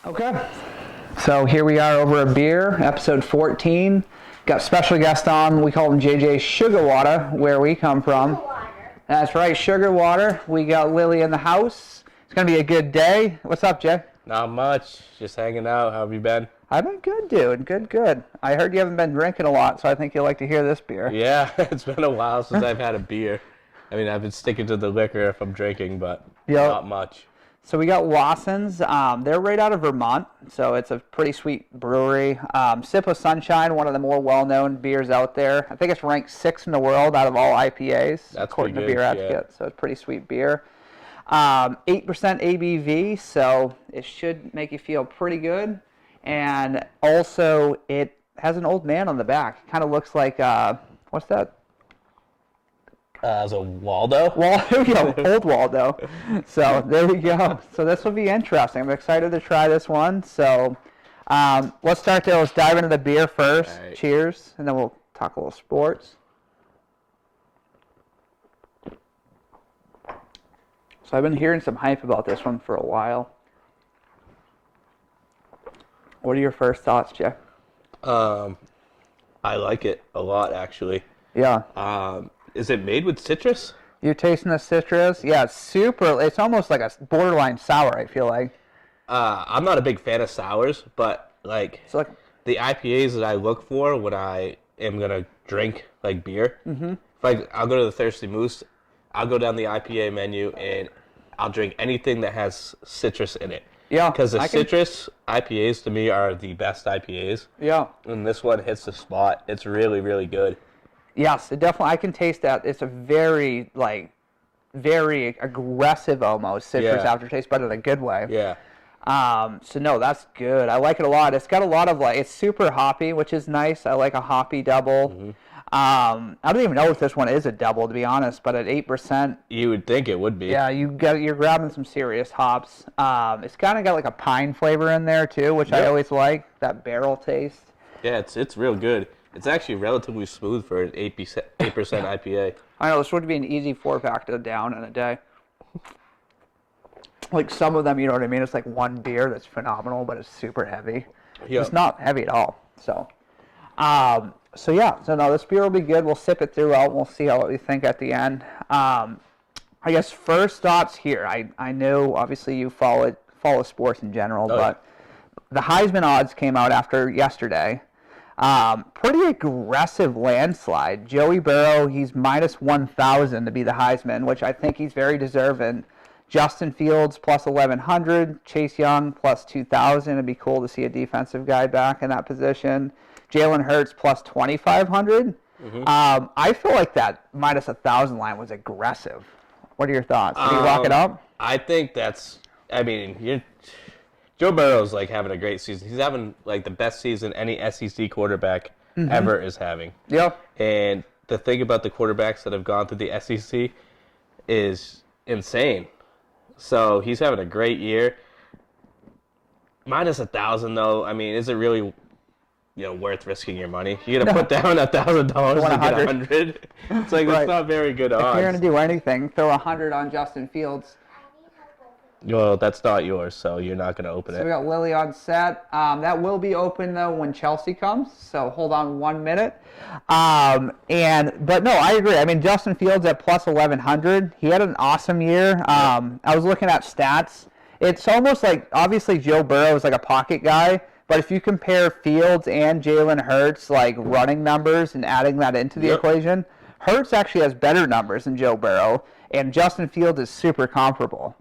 Okay. So here we are over a beer, episode 14. Got special guest on. We call him JJ Sugar Water, where we come from. That's right, Sugar Water. We got Lily in the house. It's going to be a good day. What's up, Jay? Not much. Just hanging out. How have you been? I've been good, dude. Good. I heard you haven't been drinking a lot, so I think you'll like to hear this beer. Yeah, it's been a while since I've had a beer. I mean, I've been sticking to the liquor if I'm drinking, but not much. So we got Lawson's. They're right out of Vermont, so it's a pretty sweet brewery. Sip of Sunshine, one of the more well-known beers out there. I think it's ranked 6th in the world out of all IPAs, That's according to pretty Beer good, Advocate. Yeah. So it's pretty sweet beer. 8% ABV, so it should make you feel pretty good. And also, it has an old man on the back. It kind of looks like, what's that? As a Waldo? There we go, old Waldo. So there we go. So this will be interesting. I'm excited to try this one. So let's start there. Let's dive into the beer first. Right. Cheers, and then we'll talk a little sports. So I've been hearing some hype about this one for a while. What are your first thoughts, Jeff? I like it a lot, actually. Yeah. Is it made with citrus? You're tasting the citrus? Yeah, it's super. It's almost like a borderline sour, I feel like. I'm not a big fan of sours, but the IPAs that I look for when I am going to drink beer, I'll go to the Thirsty Moose, I'll go down the IPA menu, and I'll drink anything that has citrus in it. Yeah. Because the citrus IPAs to me are the best IPAs. Yeah. And this one hits the spot. It's really, really good. Yes, it definitely. I can taste that. It's a very aggressive almost citrus aftertaste, but in a good way. Yeah. So no, that's good. I like it a lot. It's got a lot of it's super hoppy, which is nice. I like a hoppy double. Mm-hmm. I don't even know if this one is a double, to be honest, but at 8%. You would think it would be. Yeah, you're grabbing some serious hops. It's kind of got like a pine flavor in there too, which I always like, that barrel taste. Yeah, it's real good. It's actually relatively smooth for an 8% IPA. I know, this would be an easy 4-pack to down in a day. Like some of them, you know what I mean? It's like one beer that's phenomenal, but it's super heavy. Yep. It's not heavy at all. So no, this beer will be good. We'll sip it throughout, and we'll see how we think at the end. I guess first thoughts here. I know, obviously, you follow sports in general, but the Heisman odds came out after yesterday. Pretty aggressive landslide. Joey Burrow, he's minus 1,000 to be the Heisman, which I think he's very deserving. Justin Fields plus 1,100. Chase Young plus 2,000. It'd be cool to see a defensive guy back in that position. Jalen Hurts plus 2,500. Mm-hmm. I feel like that minus 1,000 line was aggressive. What are your thoughts? Did he lock it up? I think Joe Burrow's having a great season. He's having the best season any SEC quarterback ever is having. Yeah. And the thing about the quarterbacks that have gone through the SEC is insane. So he's having a great year. Minus 1,000 though. I mean, is it really worth risking your money? You're gonna put down $1,000 to get 100. It's that's not very good odds. If you're gonna do anything, throw 100 on Justin Fields. Well, that's not yours, so you're not going to open it. So we got Lily on set. That will be open, though, when Chelsea comes, so hold on 1 minute. But no, I agree. I mean, Justin Fields at plus 1,100, he had an awesome year. I was looking at stats. It's almost like, obviously, Joe Burrow is like a pocket guy, but if you compare Fields and Jalen Hurts, running numbers and adding that into the equation, Hurts actually has better numbers than Joe Burrow, and Justin Fields is super comparable.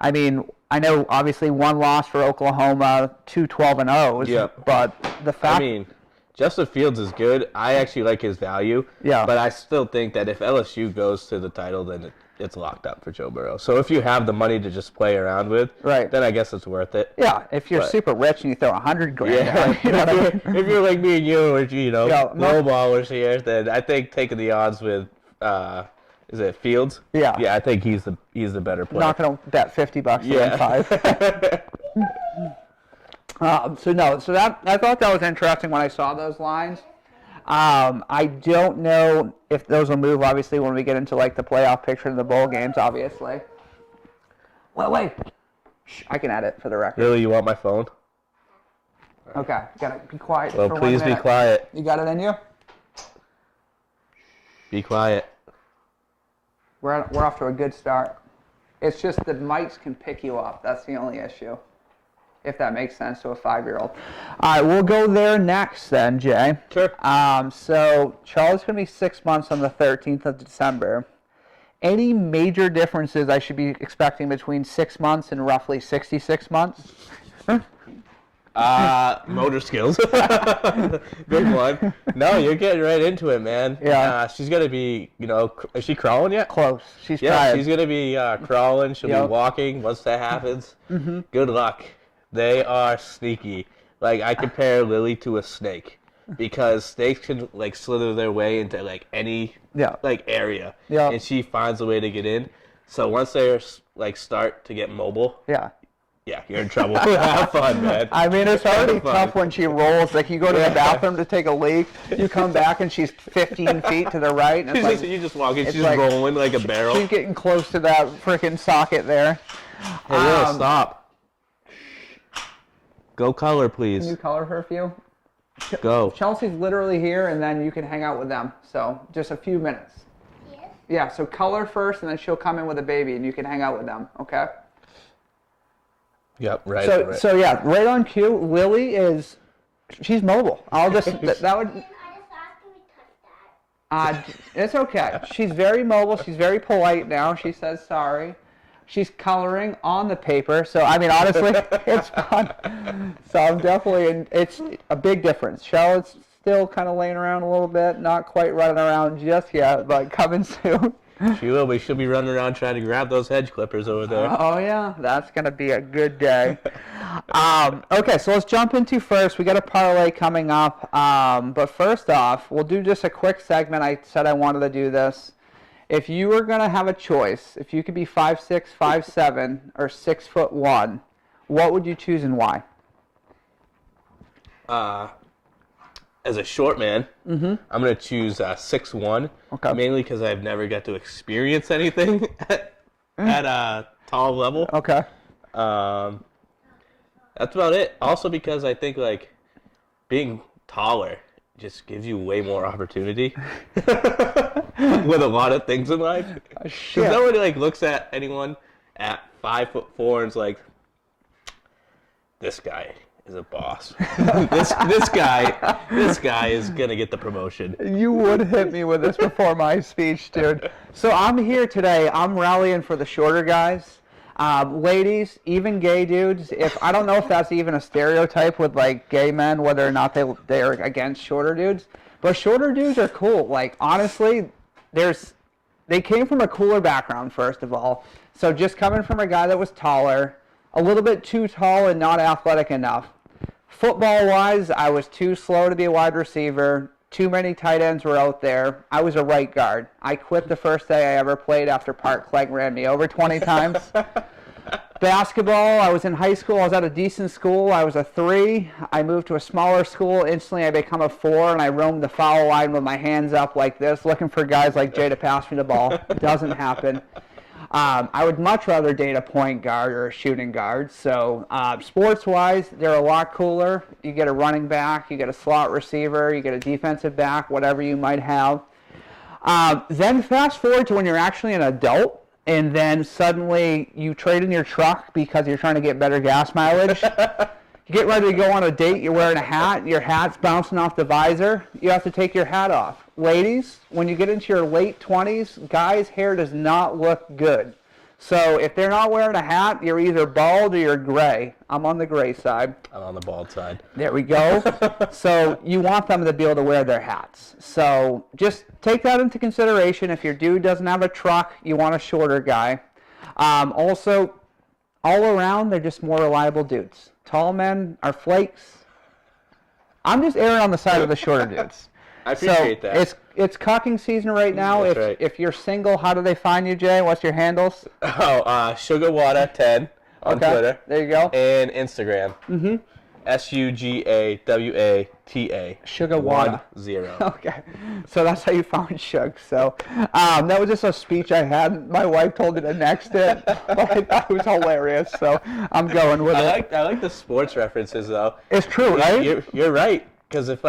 I mean, I know obviously one loss for Oklahoma, 2 12-0s, but the fact... I mean, Justin Fields is good. I actually like his value, but I still think that if LSU goes to the title, then it's locked up for Joe Burrow. So if you have the money to just play around with, then I guess it's worth it. Yeah, if you're super rich and you throw $100 grand down, if you're like me and you, or low ballers here, then I think taking the odds with... is it Fields? Yeah. Yeah, I think he's the better player. Not going to bet $50 to win 5. So that I thought that was interesting when I saw those lines. I don't know if those will move, obviously, when we get into the playoff picture in the bowl games, obviously. Well, wait. Shh, I can edit for the record. Really, you want my phone? Okay, gotta be quiet Well, for 1 please be minute. quiet. You got it in you? Be quiet. We're off to a good start. It's just the mics can pick you up. That's the only issue. If that makes sense to a 5-year-old. All right, we'll go there next then, Jay. Sure. So Charlie's going to be 6 months on the 13th of December. Any major differences I should be expecting between 6 months and roughly 66 months? Motor skills. Big one. No, you're getting right into it, man. Yeah. She's going to be, is she crawling yet? Close. She's Yeah, tired. she's going to be crawling. She'll Yep. be walking once that happens. Good luck. They are sneaky. Like, I compare Lily to a snake because snakes can, like, slither their way into, like, any, like, area. Yeah. And she finds a way to get in. So once they, like, start to get mobile, Yeah. yeah, you're in trouble. Have fun, man. I mean, it's already fun. tough when she rolls. Like, you go to the bathroom to take a leak, you come back and she's 15 feet to the right. And it's like, You just walk in, it's she's like- rolling like a barrel. she's getting close to that freaking socket there. Hey, Will, stop. Go color, Can you please. color her a few? Go. Chelsea's literally here, and then you can hang out with them. So just a few minutes. Yes. Yeah, so color first, and then she'll come in with a baby, and you can hang out with them, okay? Yep, right. So yeah, right on cue. Lily she's mobile. I'll just, that would, I just asked him to touch that. it's okay. She's very mobile. She's very polite now. She says sorry. She's coloring on the paper. So, I mean, honestly, it's fun. So I'm definitely, it's a big difference. Charlotte's still kind of laying around a little bit, not quite running around just yet, but coming soon. She will, but she'll be running around trying to grab those hedge clippers over there. Oh, yeah. That's going to be a good day. Okay, so let's jump into first. We got a parlay coming up. But first off, we'll do just a quick segment. I said I wanted to do this. If you were going to have a choice, if you could be 5'6", 5'7", or 6'1", what would you choose and why? As a short man, I'm going to choose 6'1", Okay. mainly because I've never got to experience anything at a tall level. Okay. That's about it. Also because I think, like, being taller just gives you way more opportunity with a lot of things in life. Shit. Because nobody, like, looks at anyone at 5'4" and is like, this guy is a boss. this guy is gonna get the promotion. You would hit me with this before my speech, dude. So I'm here today. I'm rallying for the shorter guys. Ladies, even gay dudes, I don't know if that's even a stereotype with like gay men, whether or not they're against shorter dudes, but shorter dudes are cool. Like honestly, they came from a cooler background, first of all. So just coming from a guy that was taller, a little bit too tall and not athletic enough. Football-wise, I was too slow to be a wide receiver. Too many tight ends were out there. I was a right guard. I quit the first day I ever played after Park Clegg ran me over 20 times. Basketball, I was in high school. I was at a decent school. I was a 3. I moved to a smaller school. Instantly, I become a 4, and I roamed the foul line with my hands up like this, looking for guys like Jay to pass me the ball. It doesn't happen. I would much rather date a point guard or a shooting guard. So sports-wise, they're a lot cooler. You get a running back, you get a slot receiver, you get a defensive back, whatever you might have. Then fast forward to when you're actually an adult, and then suddenly you trade in your truck because you're trying to get better gas mileage. You get ready to go on a date, you're wearing a hat, your hat's bouncing off the visor, you have to take your hat off. Ladies, when you get into your late 20s, guys' hair does not look good. So if they're not wearing a hat, you're either bald or you're gray. I'm on the gray side. I'm on the bald side. There we go. So you want them to be able to wear their hats. So just take that into consideration. If your dude doesn't have a truck, you want a shorter guy. Also, all around, they're just more reliable dudes. Tall men are flakes. I'm just erring on the side of the shorter dudes. I appreciate that. It's cocking season right now. That's right. If you're single, how do they find you, Jay? What's your handles? Sugarwater10 on Twitter. There you go. And Instagram. SUGAWATA. Sugar water. 10. Okay, so that's how you found Shug. So that was just a speech I had. My wife told me to next it, but I thought it was hilarious, so I'm going with it. I like the sports references though. It's true, right? You're right, because if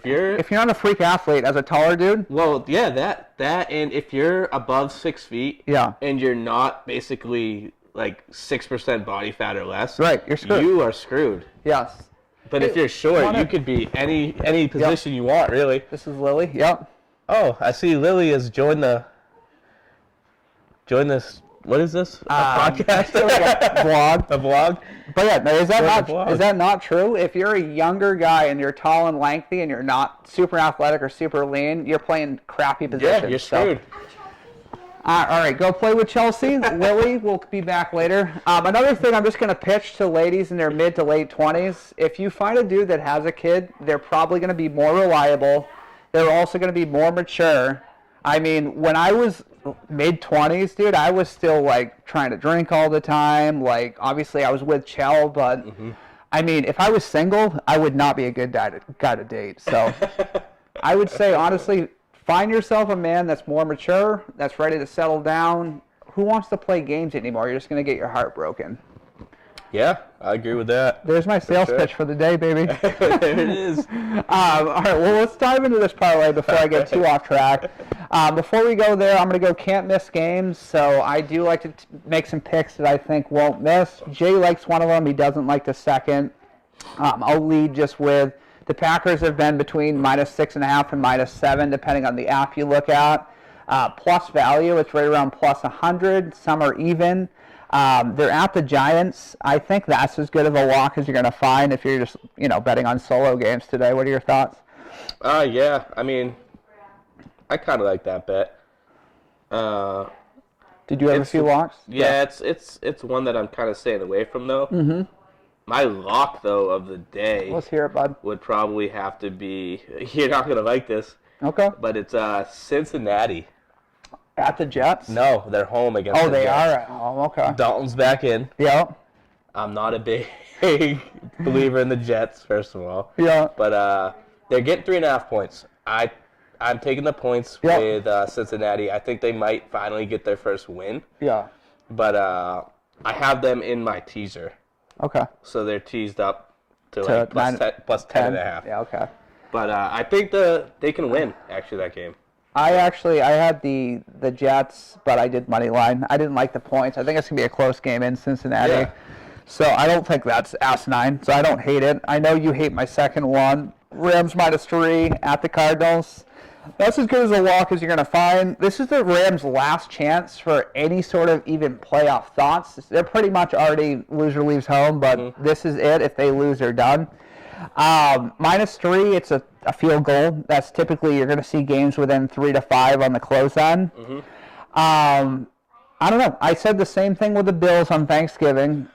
you're not a freak athlete as a taller dude, well, yeah, that and if you're above 6 feet, yeah, and you're not basically like 6% body fat or less, right, you're screwed. You are screwed. Yes. But if you're short, you could be any position you want, really. This is Lily. Yep. Oh, I see Lily has joined this. What is this? A podcast? Like a vlog. A vlog? But yeah, is that not true? If you're a younger guy and you're tall and lengthy and you're not super athletic or super lean, you're playing crappy positions. Yeah, you're screwed. All right, go play with Chelsea. Lily will be back later. Another thing I'm just going to pitch to ladies in their mid to late 20s. If you find a dude that has a kid, they're probably going to be more reliable. They're also going to be more mature. I mean, when I was mid-20s, dude, I was still, like, trying to drink all the time. Like, obviously, I was with Chell, but, I mean, if I was single, I would not be a good guy to date. So I would say, honestly, find yourself a man that's more mature, that's ready to settle down. Who wants to play games anymore? You're just going to get your heart broken. Yeah, I agree with that. There's my sales pitch for the day, baby. There it is. All right, well, let's dive into this parlay before I get too off track. Before we go there, I'm going to go can't miss games. So I do like to make some picks that I think won't miss. Jay likes one of them. He doesn't like the second. I'll lead just with the Packers have been between -6.5 and -7, depending on the app you look at. Plus value, it's right around plus 100. Some are even. They're at the Giants. I think that's as good of a walk as you're going to find if you're just, betting on solo games today. What are your thoughts? Yeah. I mean, I kind of like that bet. Did you have a few locks? Yeah, it's one that I'm kind of staying away from, though. Mm-hmm. My lock, though, of the day. Let's hear it, bud. Would probably have to be. You're not going to like this. Okay. But it's Cincinnati. At the Jets? No, they're home against the Jets. Oh, they are at home. Okay. Dalton's back in. Yep. I'm not a big believer in the Jets, first of all. Yeah. But they're getting 3.5 points. I'm taking the points with Cincinnati. I think they might finally get their first win. Yeah. But I have them in my teaser. Okay. So they're teased up to like plus 10.5. Yeah, okay. But I think they can win, actually, that game. I had the Jets, but I did money line. I didn't like the points. I think it's going to be a close game in Cincinnati. Yeah. So I don't think that's asinine. So I don't hate it. I know you hate my second one. Rams -3 at the Cardinals. That's as good as a walk as you're going to find. This is the Rams' last chance for any sort of even playoff thoughts. They're pretty much already loser leaves home, but this is it. If they lose, they're done. -3, it's a field goal. That's typically, you're going to see games within 3 to 5 on the close end. Mm-hmm. I don't know. I said the same thing with the Bills on Thanksgiving.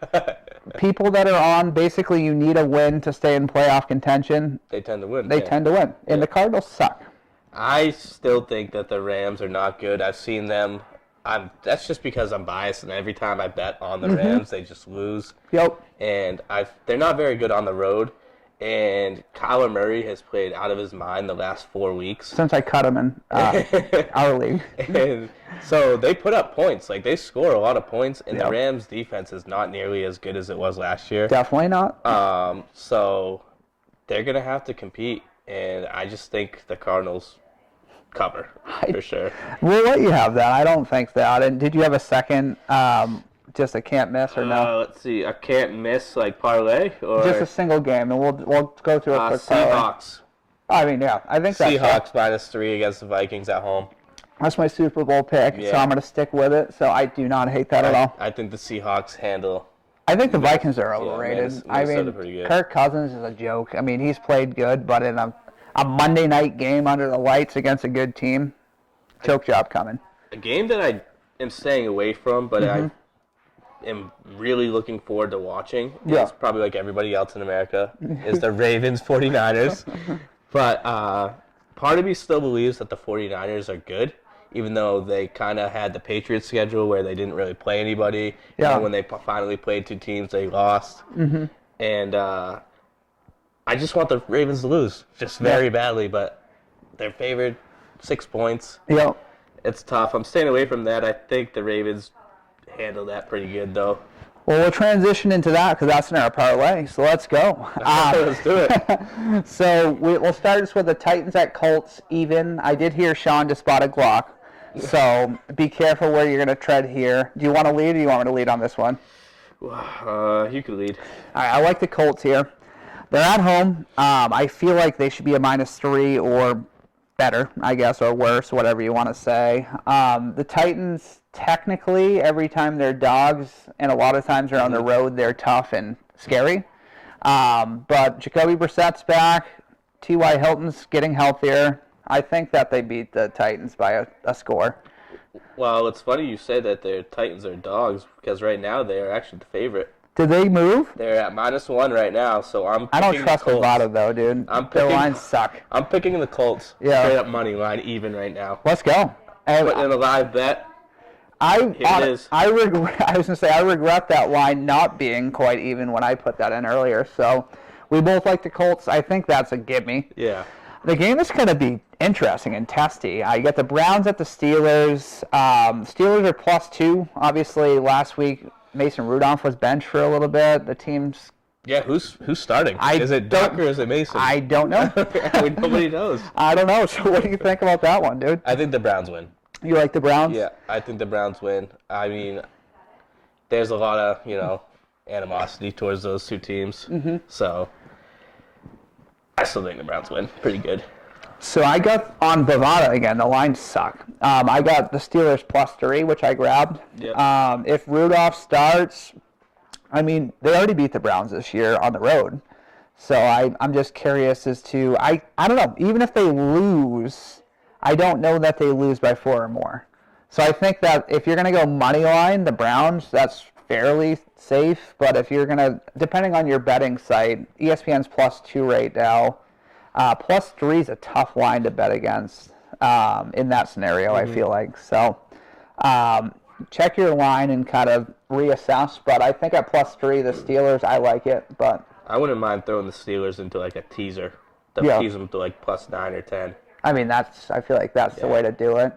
People that are on, basically you need a win to stay in playoff contention. They tend to win. They tend to win. And the Cardinals suck. I still think that the Rams are not good. I've seen them. That's just because I'm biased, and every time I bet on the Rams, they just lose. Yep. And they're not very good on the road. And Kyler Murray has played out of his mind the last 4 weeks. Since I cut him in our league. And so they put up points. Like, they score a lot of points, and the Rams' defense is not nearly as good as it was last year. Definitely not. So they're going to have to compete, and I just think the Cardinals cover for sure. We'll let you have that. I don't think that. And did you have a second just a can't miss or no? Let's see. A can't miss, like parlay? Or just a single game, and we'll go through a quick parlay. Seahawks. I mean, yeah. I think that's Seahawks -3 against the Vikings at home. That's my Super Bowl pick, so I'm going to stick with it. So I do not hate that at all. I think the Seahawks handle. I think the Vikings are overrated. I mean, Kirk Cousins is a joke. I mean, he's played good, but in a Monday night game under the lights against a good team, choke job coming. A game that I am staying away from, but I am really looking forward to watching. It's probably like everybody else in America, is the Ravens 49ers. But part of me still believes that the 49ers are good, even though they kind of had the Patriots schedule where they didn't really play anybody. Yeah. And when they finally played two teams, they lost. Mm-hmm. And I just want the Ravens to lose, just very badly, but they're favored 6 points. Yep. It's tough. I'm staying away from that. I think the Ravens handle that pretty good, though. Well, we'll transition into that because that's in our parlay. So let's go. Let's do it. So we'll start this with the Titans at Colts even. I did hear Sean to spot a Glock. So be careful where you're going to tread here. Do you want to lead or do you want me to lead on this one? You can lead. All right, I like the Colts here. They're at home. I feel like they should be a -3 or better, I guess, or worse, whatever you want to say. The Titans, technically, every time they're dogs, and a lot of times they're on the road, they're tough and scary. But Jacoby Brissett's back. T.Y. Hilton's getting healthier. I think that they beat the Titans by a score. Well, it's funny you say that the Titans are dogs because right now they are actually the favorite. Did they move? They're at -1 right now, so I'm I don't picking trust the Colts. Bovada, though, dude. Their lines suck. I'm picking the Colts. Yeah. Straight up money line even right now. Let's go. Putting in a live bet. I regret that line not being quite even when I put that in earlier. So we both like the Colts. I think that's a gimme. Yeah. The game is going to be interesting and testy. I get the Browns at the Steelers. Steelers are +2. Obviously, last week Mason Rudolph was benched for a little bit. The team's Yeah, who's starting? Is it Duck or is it Mason? I don't know. Nobody knows. I don't know. So what do you think about that one, dude? I think the Browns win. You like the Browns? Yeah, I think the Browns win. I mean, there's a lot of, animosity towards those two teams. Mm-hmm. So I still think the Browns win. Pretty good. So I got on Bovada again. The lines suck. I got the Steelers +3, which I grabbed. Yep. If Rudolph starts, I mean, they already beat the Browns this year on the road. So I'm just curious as to, I don't know, even if they lose, I don't know that they lose by 4 or more. So I think that if you're going to go money line, the Browns, that's fairly safe. But if you're going to, depending on your betting site, ESPN's +2 right now. +3 is a tough line to bet against in that scenario, I feel like. So check your line and kind of reassess. But I think at +3, the Steelers, I like it. But I wouldn't mind throwing the Steelers into like a teaser. Tease them to like +9 or 10. I mean, I feel like that's the way to do it.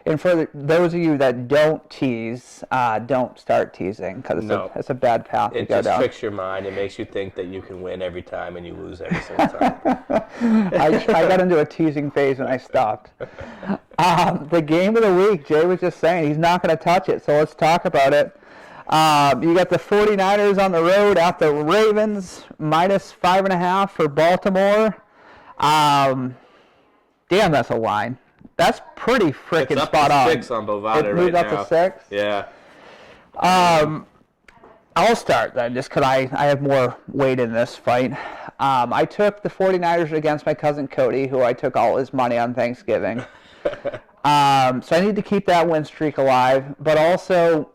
And for those of you that don't tease, don't start teasing because it's a bad path to go down. It just tricks your mind. It makes you think that you can win every time and you lose every single time. I got into a teasing phase and I stopped. The game of the week, Jay was just saying he's not going to touch it, so let's talk about it. You got the 49ers on the road at the Ravens, -5.5 for Baltimore. Damn, that's a line. That's pretty freaking spot on. It's up to 6 on Bovada right now. It moved up to 6? Yeah. I'll start then, just because I have more weight in this fight. I took the 49ers against my cousin Cody, who I took all his money on Thanksgiving. So I need to keep that win streak alive. But also,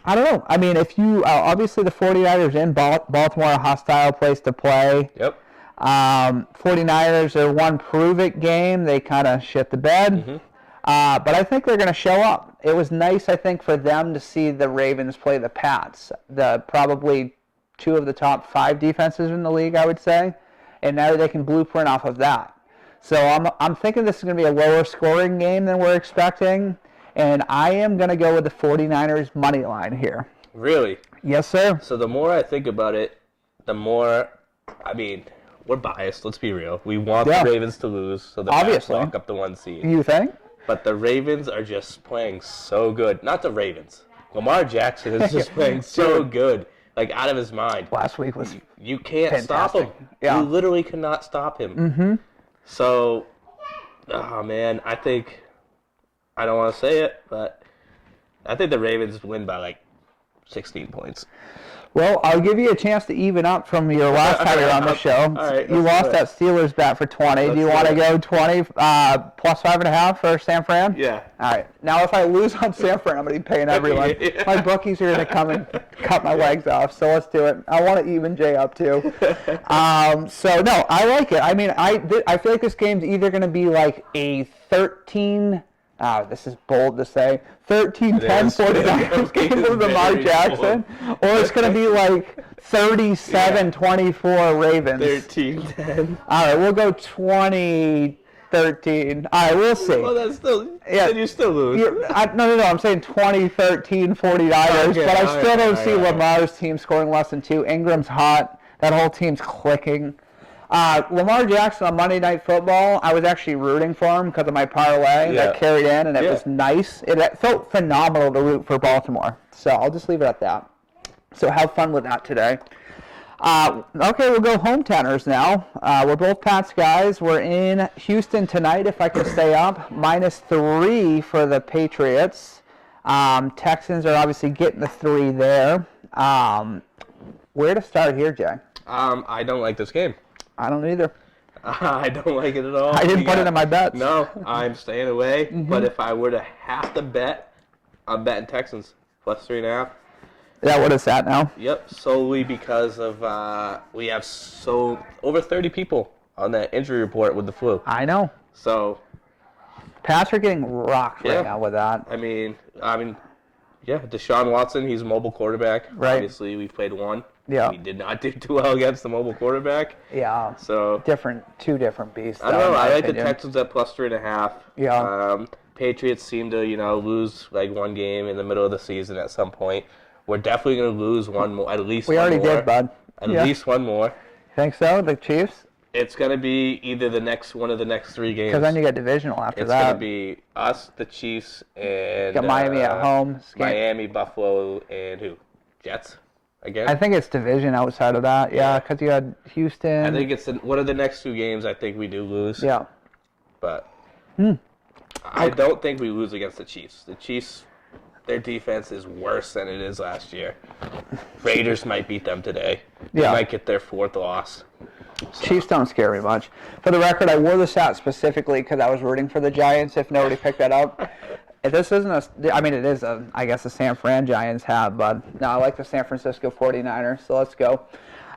I don't know. I mean, if you obviously the 49ers in Baltimore, a hostile place to play. Yep. 49ers are one prove-it game. They kind of shit the bed. Mm-hmm. But I think they're going to show up. It was nice, I think, for them to see the Ravens play the Pats, probably 2 of the top 5 defenses in the league, I would say. And now they can blueprint off of that. So I'm thinking this is going to be a lower scoring game than we're expecting. And I am going to go with the 49ers money line here. Really? Yes, sir. So the more I think about it, the more, I mean, we're biased. Let's be real. We want the Ravens to lose, so the Pats walk up the 1 seed. You think? But the Ravens are just playing so good. Not the Ravens. Lamar Jackson is just playing so good, like out of his mind. Last week was you can't fantastic. stop him. Yeah. You literally cannot stop him. Mm-hmm. So, oh man, I don't want to say it, but I think the Ravens win by like 16 points. Well, I'll give you a chance to even up from your last time you were on the show. All right, you lost that Steelers bet for 20. Do you want to go 20 +5.5 for San Fran? Yeah. All right. Now, if I lose on San Fran, I'm going to be paying everyone. Yeah. My bookies are going to come and cut my legs off, so let's do it. I want to even Jay up, too. So, no, I like it. I mean, I feel like this game's either going to be like a 13-10 This is bold to say. 13-10 49ers game with Lamar Very Jackson. Or it's going to be like 37-24 Ravens. 13-10. All right, we'll go 20-13. All right, we'll see. Well, that's still. Yeah. Then you still lose. No. I'm saying 20-13 49ers, Okay, but I all still don't right, see all right. Lamar's team scoring less than 2. Ingram's hot. That whole team's clicking. Lamar Jackson on Monday Night Football, I was actually rooting for him because of my parlay that carried in, and it was nice. It felt phenomenal to root for Baltimore. So I'll just leave it at that. So have fun with that today. Okay, we'll go hometeners now. We're both Pats guys. We're in Houston tonight, if I can stay up. -3 for the Patriots. Texans are obviously getting the 3 there. Where to start here, Jay? I don't like this game. I don't either. I don't like it at all. I didn't put it in my bets. No, I'm staying away. But if I were to have to bet, I'm betting Texans +3.5. Is that what it's at now? Yep, solely because of we have over 30 people on that injury report with the flu. I know. So Pats are getting rocked right now with that. I mean, yeah, Deshaun Watson, he's a mobile quarterback. Right. Obviously, we played one. Yeah. We did not do too well against the mobile quarterback. Yeah. So Two different beasts. I don't know. I like the opinion. Texans at +3.5. Yeah. Patriots seem to, lose like one game in the middle of the season at some point. We're definitely going to lose one more, at least We one already more. did, bud. At least one more. Think so? The Chiefs? It's going to be either one of the next 3 games. Because then you get divisional after It's that. going to be us, the Chiefs, and Got Miami at home. Miami, Buffalo, and who? Jets again? I think it's division outside of that. Yeah, because you had Houston. I think it's one of the next 2 games I think we do lose. Yeah. But I don't think we lose against the Chiefs. The Chiefs, their defense is worse than it is last year. Raiders might beat them today. They might get their 4th loss. Chiefs don't scare me much. For the record, I wore this hat specifically because I was rooting for the Giants, if nobody picked that up. This isn't it is I guess a San Fran Giants hat, but no, I like the San Francisco 49ers, so let's go.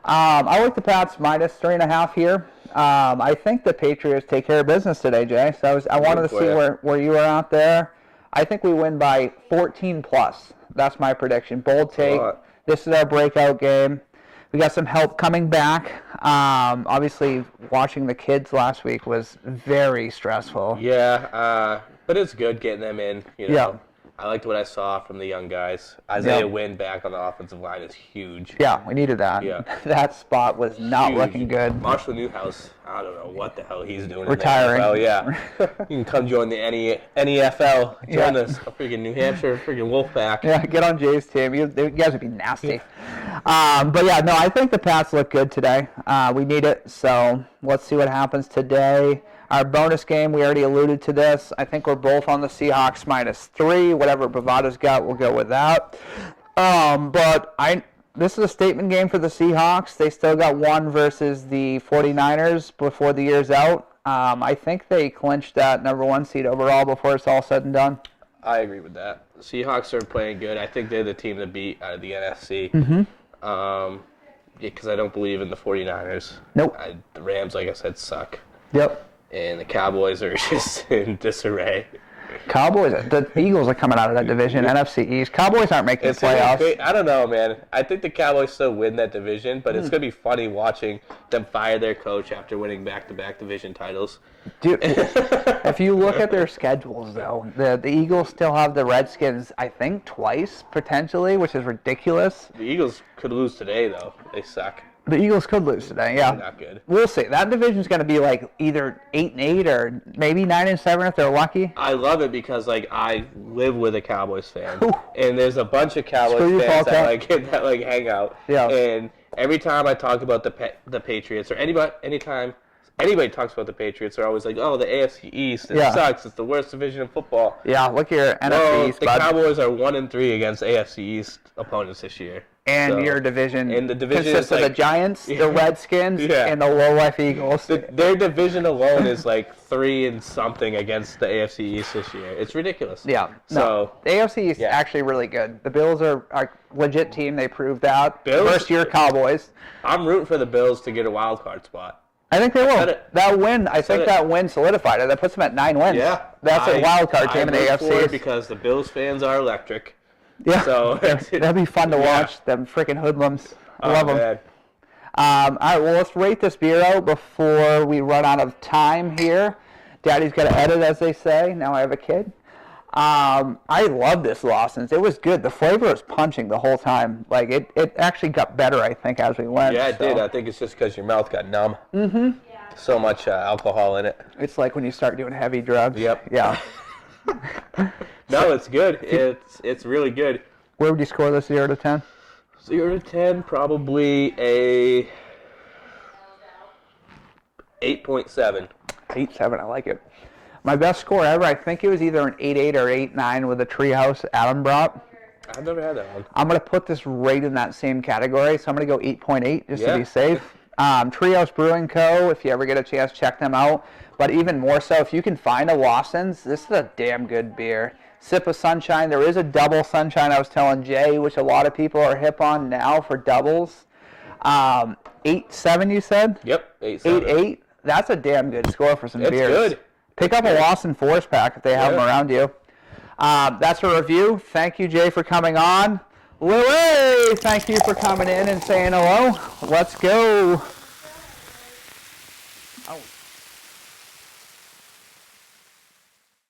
I like the Pats -3.5 here. I think the Patriots take care of business today, Jay, so I wanted to see where you were out there. I think we win by 14+. That's my prediction. Bold take. This is our breakout game. We got some help coming back. Obviously, watching the kids last week was very stressful. Yeah, but it's good getting them in. Yeah. I liked what I saw from the young guys. Isaiah Wynn back on the offensive line is huge. Yeah, we needed that. Yeah. That spot was not looking good. Marshall Newhouse, I don't know what the hell he's doing. Retiring. In the NFL. Yeah. You can come join the NEFL. Join us. Freaking New Hampshire, freaking Wolfpack. Yeah, get on Jay's team. You guys would be nasty. But yeah, no, I think the Pats look good today. We need it, so let's see what happens today. Our bonus game, we already alluded to this. I think we're both on the Seahawks -3. Whatever Bravada's got, we'll go with that. But this is a statement game for the Seahawks. They still got one versus the 49ers before the year's out. I think they clinched that #1 seed overall before it's all said and done. I agree with that. The Seahawks are playing good. I think they're the team to beat out of the NFC. Because I don't believe in the 49ers. Nope. The Rams, like I said, suck. Yep. And the Cowboys are just in disarray. Cowboys, the Eagles are coming out of that division, NFC East. Cowboys aren't making the playoffs. I don't know, man. I think the Cowboys still win that division, but it's going to be funny watching them fire their coach after winning back-to-back division titles. Dude, if you look at their schedules, though, the Eagles still have the Redskins, I think, twice, potentially, which is ridiculous. The Eagles could lose today, though. They suck. The Eagles could lose today, yeah. Not good. We'll see. That division's going to be like either 8-8 or maybe 9-7 if they're lucky. I love it because I live with a Cowboys fan, Ooh. and there's a bunch of Cowboys fans that hang out. Yeah. And every time I talk about the Patriots or anytime anybody talks about the Patriots, they're always like, "Oh, the AFC East, it sucks. It's the worst division in football." Yeah, look at your NFC East, the Cowboys are 1-3 against AFC East opponents this year. And your division, consists of the Giants, the Redskins, and the low-life Eagles. Their division alone is like 3-something against the AFC East this year. It's ridiculous. Yeah. So the AFC East is actually really good. The Bills are a legit team. They proved that. Bills? First-year Cowboys. I'm rooting for the Bills to get a wild card spot. I think they will. it. That win, I think it. that win solidified it. That puts them at 9 wins. Yeah. That's a wild card team in the I look forward AFC. because the Bills fans are electric. Yeah. So That'd be fun to watch. Them freaking hoodlums. I love them. Man. All right, well, let's rate this beer out before we run out of time here. Daddy's got to edit, as they say. Now I have a kid. I love this Lawson's. It was good. The flavor was punching the whole time. Like, it actually got better, I think, as we went. Yeah, it did. I think it's just because your mouth got numb. Mm-hmm. So much alcohol in it. It's like when you start doing heavy drugs. Yep. Yeah. No, it's good. It's really good. Where would you score this 0 to 10? 0 to 10, probably a 8.7. 8.7, I like it. My best score ever, I think it was either an 8.8 or 8.9 with a Treehouse Adam brought. I've never had that one. I'm going to put this right in that same category, so I'm going to go 8.8 just to Yeah. be safe. Treehouse Brewing Co., if you ever get a chance, check them out. But even more so, if you can find a Lawson's, this is a damn good beer. Sip of Sunshine. There is a double Sunshine I was telling Jay, which a lot of people are hip on now for doubles. 8.7 you said? Yep, 8.7. 8.8. That's a damn good score for some It's beers. good. Pick up a Lawson Forest pack if they have them around you. That's a review. Thank you, Jay, for coming on. Louie, thank you for coming in and saying hello. Let's go. Oh.